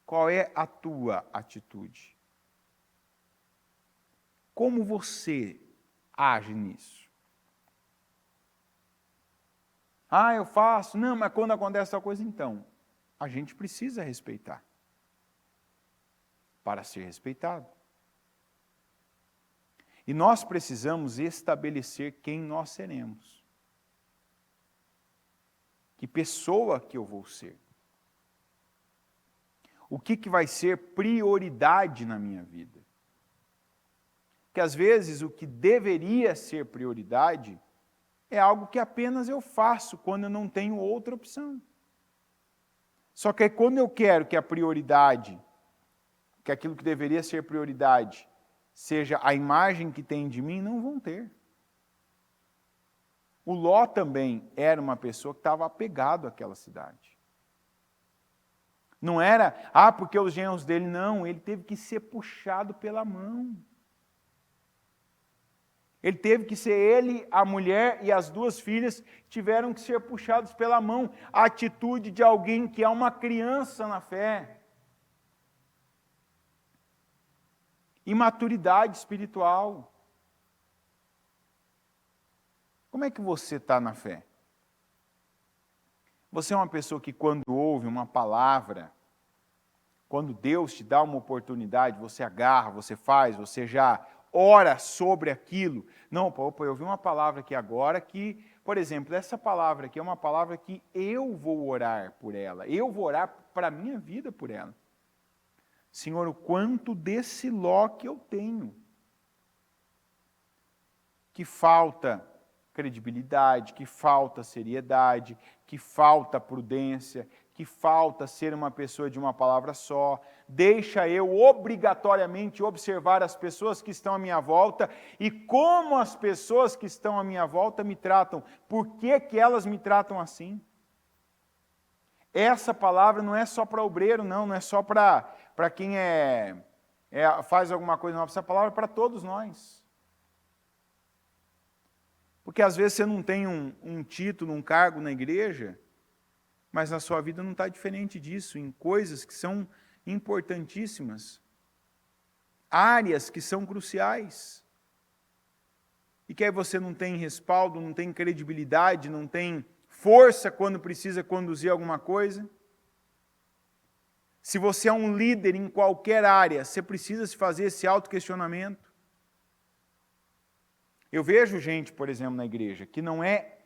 Qual é a tua atitude? Como você age nisso? Ah, eu faço. Não, mas quando acontece tal coisa, então. A gente precisa respeitar. Para ser respeitado. E nós precisamos estabelecer quem nós seremos. Que pessoa que eu vou ser. O que vai ser prioridade na minha vida. Porque às vezes o que deveria ser prioridade é algo que apenas eu faço quando eu não tenho outra opção. Só que aí, quando eu quero que a prioridade, que aquilo que deveria ser prioridade, seja a imagem que tem de mim, não vão ter. O Ló também era uma pessoa que estava apegado àquela cidade. Não era, porque os genros dele, não, ele teve que ser puxado pela mão. Ele teve que ser ele, a mulher e as 2 filhas tiveram que ser puxados pela mão. A atitude de alguém que é uma criança na fé. Imaturidade espiritual. Como é que você está na fé? Você é uma pessoa que quando ouve uma palavra, quando Deus te dá uma oportunidade, você agarra, você faz, você já ora sobre aquilo. Não, opa, eu ouvi uma palavra aqui agora que, por exemplo, essa palavra aqui é uma palavra que eu vou orar por ela. Eu vou orar para a minha vida por ela. Senhor, o quanto desse Ló que eu tenho. Que falta credibilidade, que falta seriedade, que falta prudência, que falta ser uma pessoa de uma palavra só. Deixa eu obrigatoriamente observar as pessoas que estão à minha volta e como as pessoas que estão à minha volta me tratam. Por que que elas me tratam assim? Essa palavra não é só para obreiro, não é só para quem faz alguma coisa nova. Essa palavra é para todos nós. Porque às vezes você não tem um título, um cargo na igreja, mas na sua vida não está diferente disso, em coisas que são importantíssimas, áreas que são cruciais. E que aí você não tem respaldo, não tem credibilidade, não tem força quando precisa conduzir alguma coisa. Se você é um líder em qualquer área, você precisa se fazer esse autoquestionamento. Eu vejo gente, por exemplo, na igreja, que não é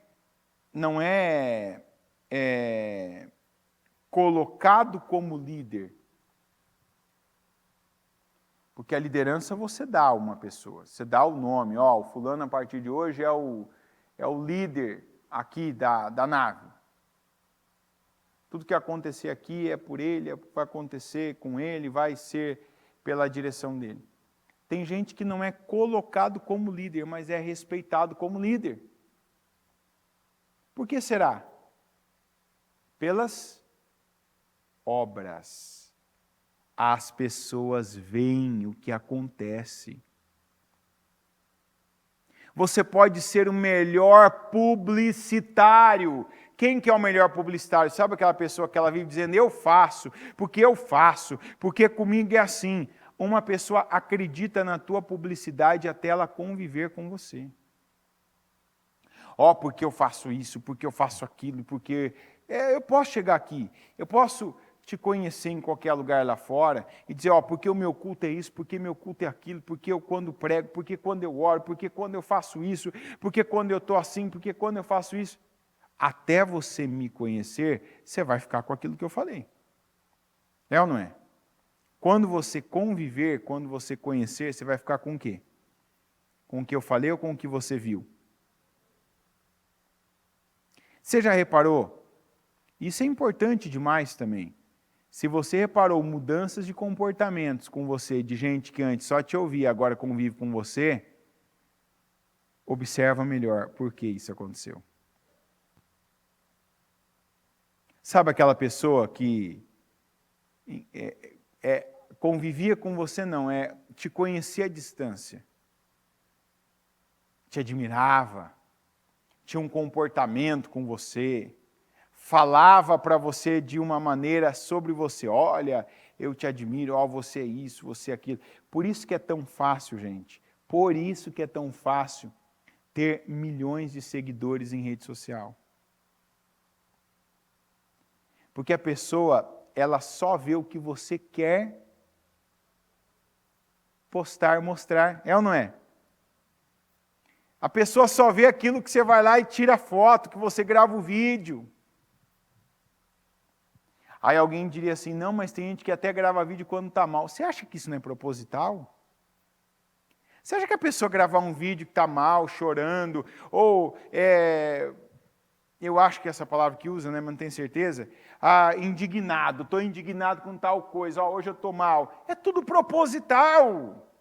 colocado como líder. Porque a liderança você dá a uma pessoa, você dá o nome, o fulano a partir de hoje é o líder aqui da nave. Tudo que acontecer aqui é por ele, vai acontecer com ele, vai ser pela direção dele. Tem gente que não é colocado como líder, mas é respeitado como líder. Por que será? Pelas obras. As pessoas veem o que acontece. Você pode ser o melhor publicitário. Quem que é o melhor publicitário? Sabe aquela pessoa que ela vive dizendo, eu faço, porque comigo é assim. Uma pessoa acredita na tua publicidade até ela conviver com você. Porque eu faço isso, porque eu faço aquilo, porque eu posso chegar aqui, eu posso te conhecer em qualquer lugar lá fora e dizer, porque o meu culto é isso, porque meu culto é aquilo, porque eu quando prego, porque quando eu oro, porque quando eu faço isso, porque quando eu estou assim, porque quando eu faço isso. Até você me conhecer, você vai ficar com aquilo que eu falei. É ou não é? Quando você conviver, quando você conhecer, você vai ficar com o quê? Com o que eu falei ou com o que você viu? Você já reparou? Isso é importante demais também. Se você reparou mudanças de comportamentos com você, de gente que antes só te ouvia, agora convive com você, observa melhor por que isso aconteceu. Sabe aquela pessoa que convivia com você, não, te conhecia à distância, te admirava, tinha um comportamento com você, falava para você de uma maneira sobre você, olha, eu te admiro, você é isso, você é aquilo. Por isso que é tão fácil, gente, Por isso que é tão fácil ter milhões de seguidores em rede social. Porque a pessoa, ela só vê o que você quer postar, mostrar. É ou não é? A pessoa só vê aquilo que você vai lá e tira foto, que você grava o vídeo. Aí alguém diria assim, não, mas tem gente que até grava vídeo quando está mal. Você acha que isso não é proposital? Você acha que a pessoa gravar um vídeo que está mal, chorando, ou, eu acho que é essa palavra que usa, né, mas não tenho certeza, indignado, estou indignado com tal coisa, hoje eu estou mal. É tudo proposital.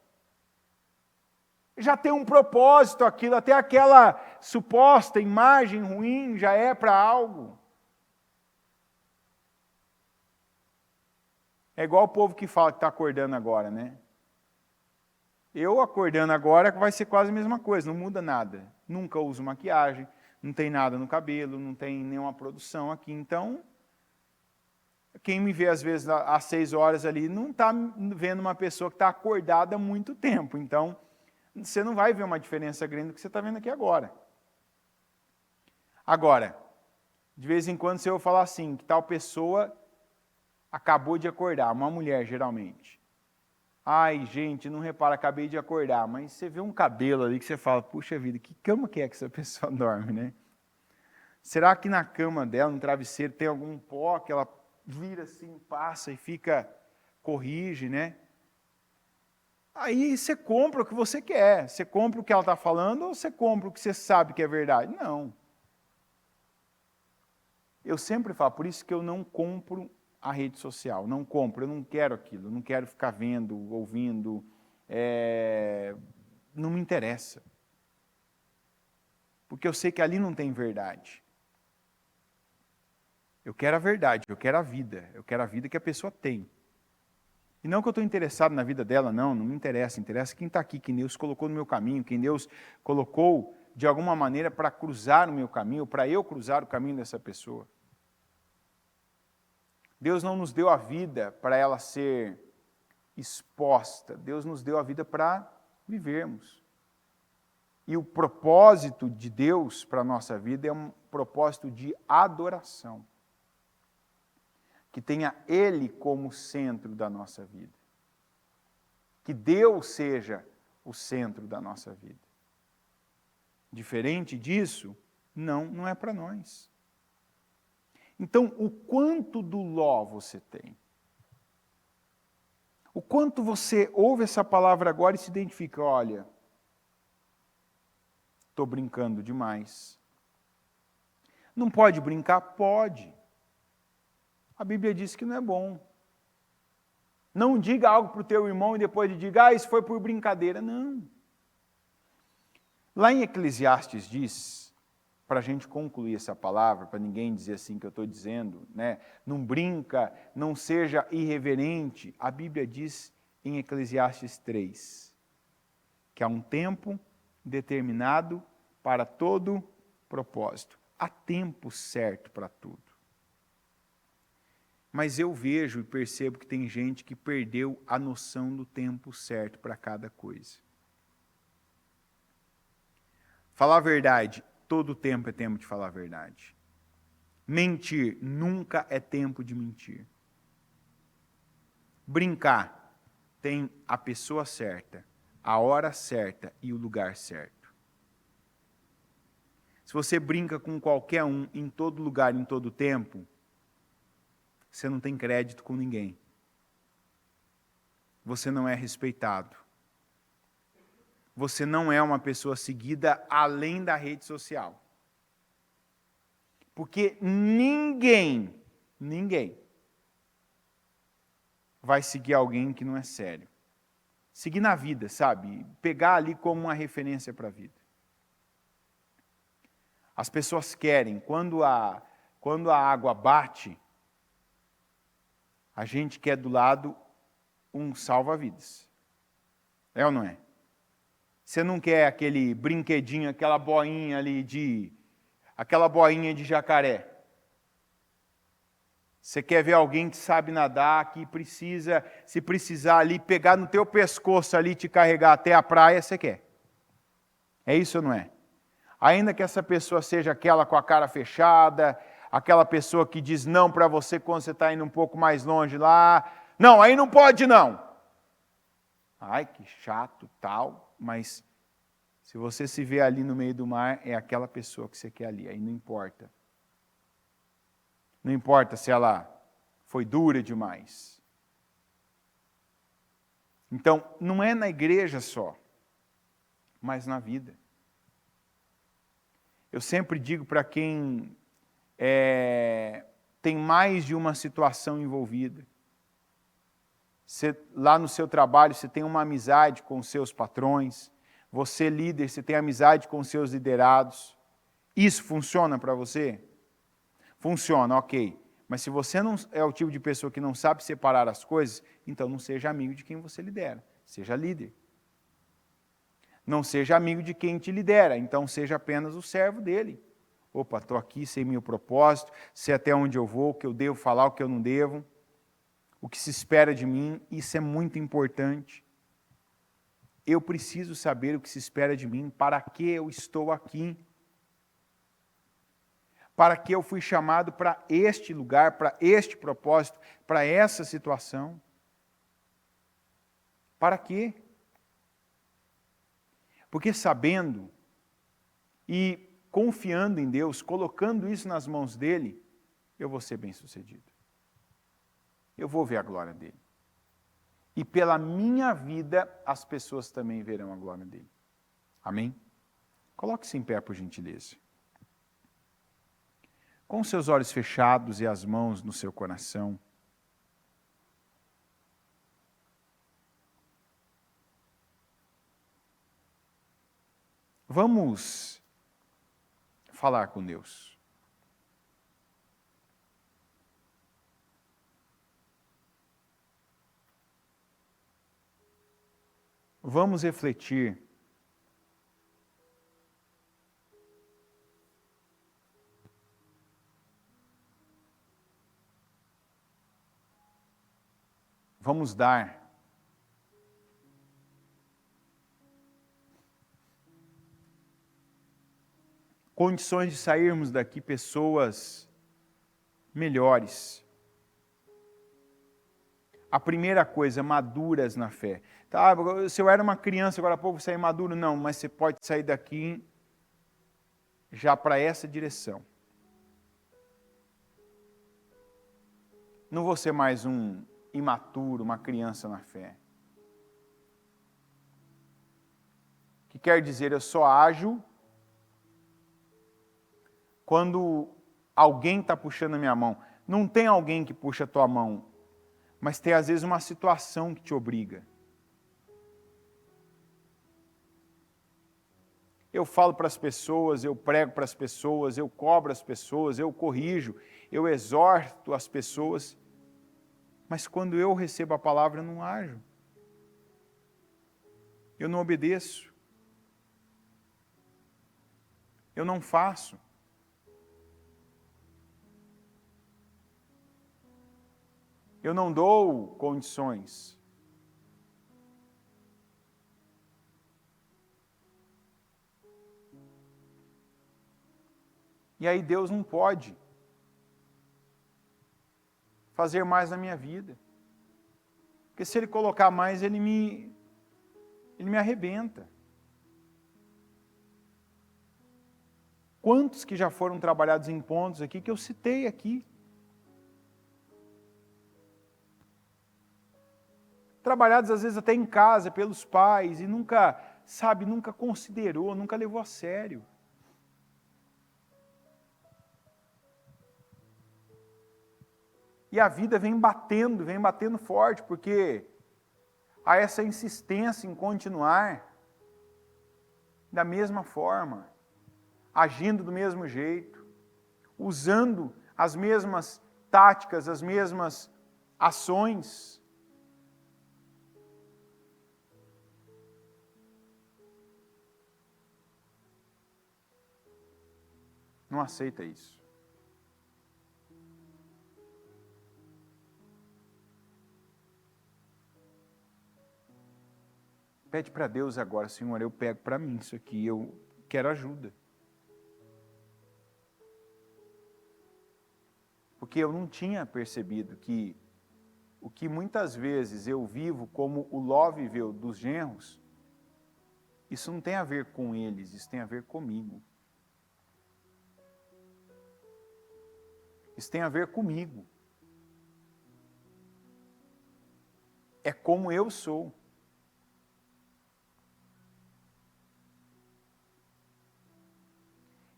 Já tem um propósito aquilo, até aquela suposta imagem ruim já é para algo. É igual o povo que fala que está acordando agora, né? Eu acordando agora vai ser quase a mesma coisa, não muda nada. Nunca uso maquiagem, não tem nada no cabelo, não tem nenhuma produção aqui. Então, quem me vê às vezes às 6 horas ali, não está vendo uma pessoa que está acordada há muito tempo. Então, você não vai ver uma diferença grande do que você está vendo aqui agora. Agora, de vez em quando você ouve falar assim, que tal pessoa acabou de acordar, uma mulher geralmente. Ai, gente, não repara, acabei de acordar, mas você vê um cabelo ali que você fala, puxa vida, que cama que é que essa pessoa dorme, né? Será que na cama dela, no travesseiro, tem algum pó que ela vira assim, passa e fica, corrige, né? Aí você compra o que você quer. Você compra o que ela está falando ou você compra o que você sabe que é verdade? Não. Eu sempre falo, por isso que eu não compro a rede social. Não compro, eu não quero aquilo. Eu não quero ficar vendo, ouvindo. Não me interessa. Porque eu sei que ali não tem verdade. Eu quero a verdade, eu quero a vida. Eu quero a vida que a pessoa tem. E não que eu estou interessado na vida dela, não me interessa. Interessa quem está aqui, quem Deus colocou no meu caminho, quem Deus colocou de alguma maneira para cruzar o meu caminho, para eu cruzar o caminho dessa pessoa. Deus não nos deu a vida para ela ser exposta. Deus nos deu a vida para vivermos. E o propósito de Deus para a nossa vida é um propósito de adoração. Que tenha Ele como centro da nossa vida. Que Deus seja o centro da nossa vida. Diferente disso, não é para nós. Então, o quanto do ló você tem? O quanto você ouve essa palavra agora e se identifica, olha, estou brincando demais. Não pode brincar? Pode. A Bíblia diz que não é bom. Não diga algo para o teu irmão e depois diga, isso foi por brincadeira. Não. Lá em Eclesiastes diz, para a gente concluir essa palavra, para ninguém dizer assim que eu estou dizendo, né? Não brinca, não seja irreverente. A Bíblia diz em Eclesiastes 3, que há um tempo determinado para todo propósito. Há tempo certo para tudo. Mas eu vejo e percebo que tem gente que perdeu a noção do tempo certo para cada coisa. Falar a verdade, todo tempo é tempo de falar a verdade. Mentir, nunca é tempo de mentir. Brincar, tem a pessoa certa, a hora certa e o lugar certo. Se você brinca com qualquer um, em todo lugar, em todo tempo, você não tem crédito com ninguém. Você não é respeitado. Você não é uma pessoa seguida além da rede social. Porque ninguém vai seguir alguém que não é sério. Seguir na vida, sabe? Pegar ali como uma referência para a vida. As pessoas querem, quando a água bate, a gente quer do lado um salva-vidas. É ou não é? Você não quer aquele brinquedinho, aquela boinha de jacaré. Você quer ver alguém que sabe nadar, que precisa, se precisar ali, pegar no teu pescoço ali, te carregar até a praia, você quer. É isso ou não é? Ainda que essa pessoa seja aquela com a cara fechada, aquela pessoa que diz não para você quando você está indo um pouco mais longe lá. Não, aí não pode não. Ai, que chato, tal, mas se você se vê ali no meio do mar, é aquela pessoa que você quer ali, aí não importa. Não importa se ela foi dura demais. Então, não é na igreja só, mas na vida. Eu sempre digo para quem tem mais de uma situação envolvida. Você, lá no seu trabalho, você tem uma amizade com os seus patrões. Você, líder, você tem amizade com os seus liderados. Isso funciona para você? Funciona, ok. Mas se você não é o tipo de pessoa que não sabe separar as coisas, então não seja amigo de quem você lidera. Seja líder. Não seja amigo de quem te lidera, então seja apenas o servo dele. Opa, estou aqui, sei meu propósito, sei até onde eu vou, o que eu devo falar, o que eu não devo, o que se espera de mim, isso é muito importante. Eu preciso saber o que se espera de mim, para que eu estou aqui. Para que eu fui chamado para este lugar, para este propósito, para essa situação. Para quê? Porque sabendo e confiando em Deus, colocando isso nas mãos dele, eu vou ser bem-sucedido. Eu vou ver a glória dele. E pela minha vida, as pessoas também verão a glória dele. Amém? Coloque-se em pé, por gentileza. Com seus olhos fechados e as mãos no seu coração. Vamos falar com Deus. Vamos refletir. Vamos dar condições de sairmos daqui pessoas melhores. A primeira coisa, maduras na fé. Tá, se eu era uma criança, agora há pouco saí maduro, não, mas você pode sair daqui já para essa direção. Não vou ser mais um imaturo, uma criança na fé. Que quer dizer, eu só ajo quando alguém está puxando a minha mão. Não tem alguém que puxa a tua mão, mas tem às vezes uma situação que te obriga. Eu falo para as pessoas, eu prego para as pessoas, eu cobro as pessoas, eu corrijo, eu exorto as pessoas, mas quando eu recebo a palavra, eu não ajo. Eu não obedeço. Eu não faço. Eu não dou condições. E aí Deus não pode fazer mais na minha vida. Porque se Ele colocar mais, Ele me arrebenta. Quantos que já foram trabalhados em pontos aqui, que eu citei aqui. Trabalhados às vezes até em casa, pelos pais, e nunca considerou, nunca levou a sério. E a vida vem batendo forte, porque há essa insistência em continuar da mesma forma, agindo do mesmo jeito, usando as mesmas táticas, as mesmas ações. Não aceita isso. Pede para Deus agora, Senhor, eu pego para mim isso aqui, eu quero ajuda. Porque eu não tinha percebido que o que muitas vezes eu vivo como o Ló viveu dos genros, isso não tem a ver com eles, isso tem a ver comigo. Isso tem a ver comigo. É como eu sou.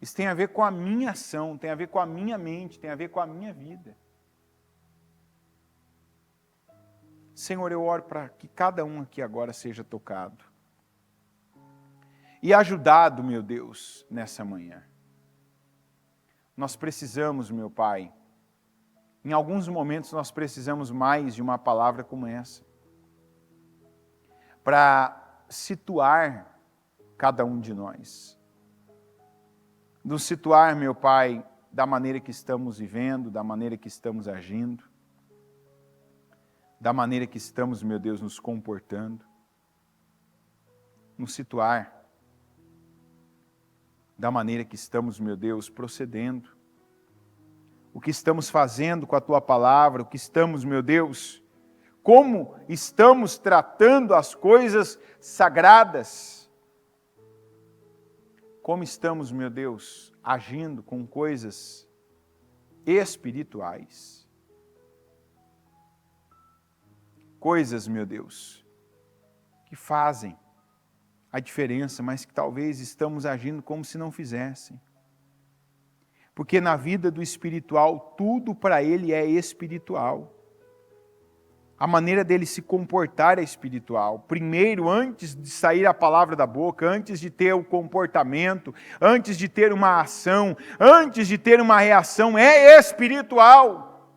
Isso tem a ver com a minha ação, tem a ver com a minha mente, tem a ver com a minha vida. Senhor, eu oro para que cada um aqui agora seja tocado e ajudado, meu Deus, nessa manhã. Nós precisamos, meu Pai, em alguns momentos nós precisamos mais de uma palavra como essa, para situar cada um de nós. Nos situar, meu Pai, da maneira que estamos vivendo, da maneira que estamos agindo, da maneira que estamos, meu Deus, nos comportando. Nos situar da maneira que estamos, meu Deus, procedendo. O que estamos fazendo com a Tua palavra, o que estamos, meu Deus, como estamos tratando as coisas sagradas. Como estamos, meu Deus, agindo com coisas espirituais. Coisas, meu Deus, que fazem a diferença, mas que talvez estamos agindo como se não fizessem. Porque na vida do espiritual, tudo para ele é espiritual. A maneira dele se comportar é espiritual. Primeiro, antes de sair a palavra da boca, antes de ter o comportamento, antes de ter uma ação, antes de ter uma reação, é espiritual.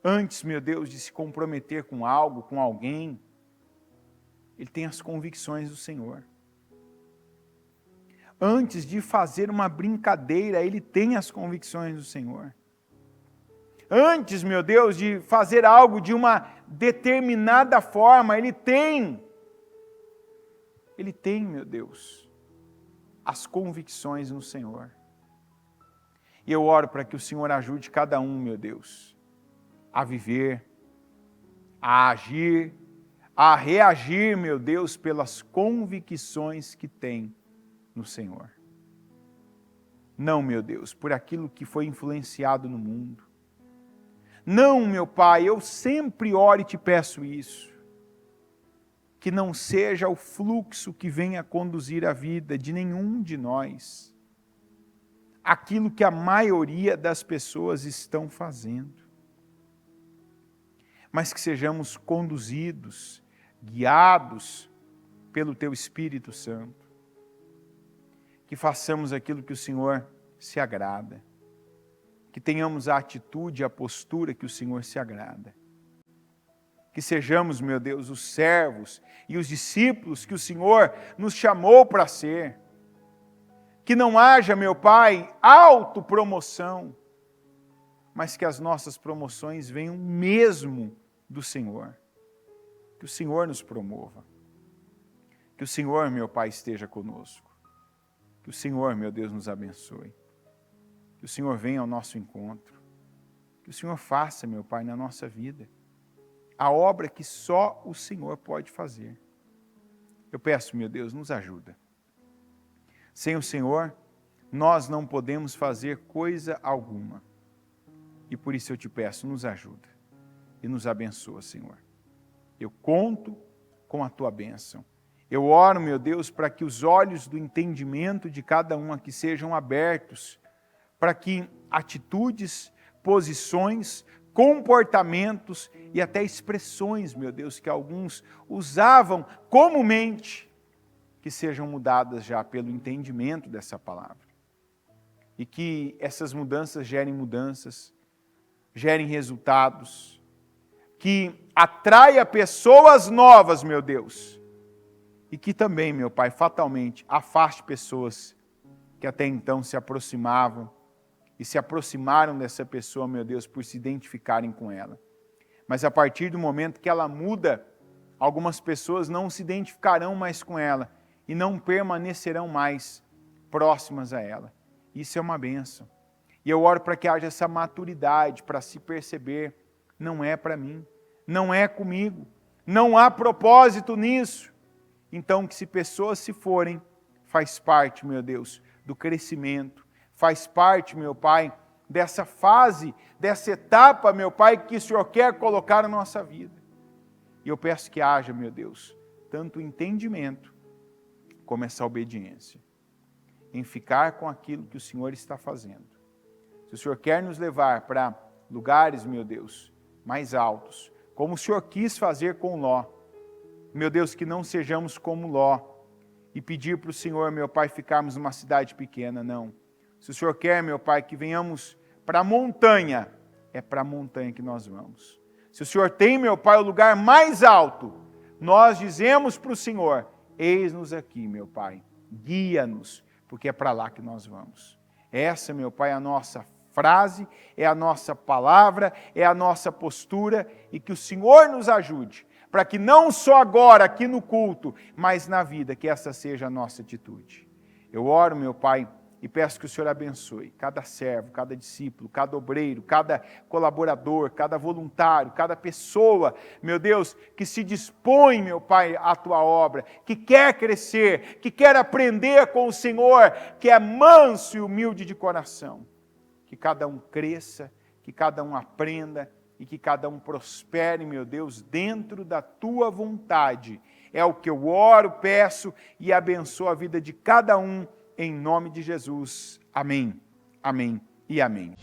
Antes, meu Deus, de se comprometer com algo, com alguém, ele tem as convicções do Senhor. Antes de fazer uma brincadeira, ele tem as convicções do Senhor. Antes, meu Deus, de fazer algo de uma determinada forma, ele tem, meu Deus, as convicções no Senhor. E eu oro para que o Senhor ajude cada um, meu Deus, a viver, a agir, a reagir, meu Deus, pelas convicções que tem no Senhor. Não, meu Deus, por aquilo que foi influenciado no mundo. Não, meu Pai, eu sempre oro e te peço isso. Que não seja o fluxo que venha conduzir a vida de nenhum de nós. Aquilo que a maioria das pessoas estão fazendo. Mas que sejamos conduzidos, guiados pelo Teu Espírito Santo. Que façamos aquilo que o Senhor se agrada. Que tenhamos a atitude, a postura que o Senhor se agrada. Que sejamos, meu Deus, os servos e os discípulos que o Senhor nos chamou para ser. Que não haja, meu Pai, autopromoção, mas que as nossas promoções venham mesmo do Senhor. Que o Senhor nos promova. Que o Senhor, meu Pai, esteja conosco. Que o Senhor, meu Deus, nos abençoe. Que o Senhor venha ao nosso encontro. Que o Senhor faça, meu Pai, na nossa vida, a obra que só o Senhor pode fazer. Eu peço, meu Deus, nos ajuda. Sem o Senhor, nós não podemos fazer coisa alguma. E por isso eu te peço, nos ajuda. E nos abençoa, Senhor. Eu conto com a tua bênção. Eu oro, meu Deus, para que os olhos do entendimento de cada um aqui sejam abertos, para que atitudes, posições, comportamentos e até expressões, meu Deus, que alguns usavam comumente, que sejam mudadas já pelo entendimento dessa palavra. E que essas mudanças, gerem resultados, que atraia pessoas novas, meu Deus, e que também, meu Pai, fatalmente afaste pessoas que até então se aproximavam e se aproximaram dessa pessoa, meu Deus, por se identificarem com ela. Mas a partir do momento que ela muda Algumas pessoas não se identificarão mais com ela e não permanecerão mais próximas a ela. Isso é uma bênção. E eu oro para que haja essa maturidade para se perceber, não é para mim, não é comigo, não há propósito nisso. Então que se pessoas se forem, faz parte, meu Deus, do crescimento, faz parte, meu Pai, dessa fase, dessa etapa, meu Pai, que o Senhor quer colocar na nossa vida. E eu peço que haja, meu Deus, tanto entendimento como essa obediência, em ficar com aquilo que o Senhor está fazendo. Se o Senhor quer nos levar para lugares, meu Deus, mais altos, como o Senhor quis fazer com Ló, meu Deus, que não sejamos como Ló, e pedir para o Senhor, meu Pai, ficarmos numa cidade pequena, não. Se o Senhor quer, meu Pai, que venhamos para a montanha, é para a montanha que nós vamos. Se o Senhor tem, meu Pai, o lugar mais alto, nós dizemos para o Senhor, eis-nos aqui, meu Pai, guia-nos, porque é para lá que nós vamos. Essa, meu Pai, é a nossa frase, é a nossa palavra, é a nossa postura, e que o Senhor nos ajude, para que não só agora, aqui no culto, mas na vida, que essa seja a nossa atitude. Eu oro, meu Pai, e peço que o Senhor abençoe cada servo, cada discípulo, cada obreiro, cada colaborador, cada voluntário, cada pessoa, meu Deus, que se dispõe, meu Pai, à Tua obra, que quer crescer, que quer aprender com o Senhor, que é manso e humilde de coração. Que cada um cresça, que cada um aprenda e que cada um prospere, meu Deus, dentro da Tua vontade. É o que eu oro, peço e abençoo a vida de cada um, em nome de Jesus. Amém, amém e amém.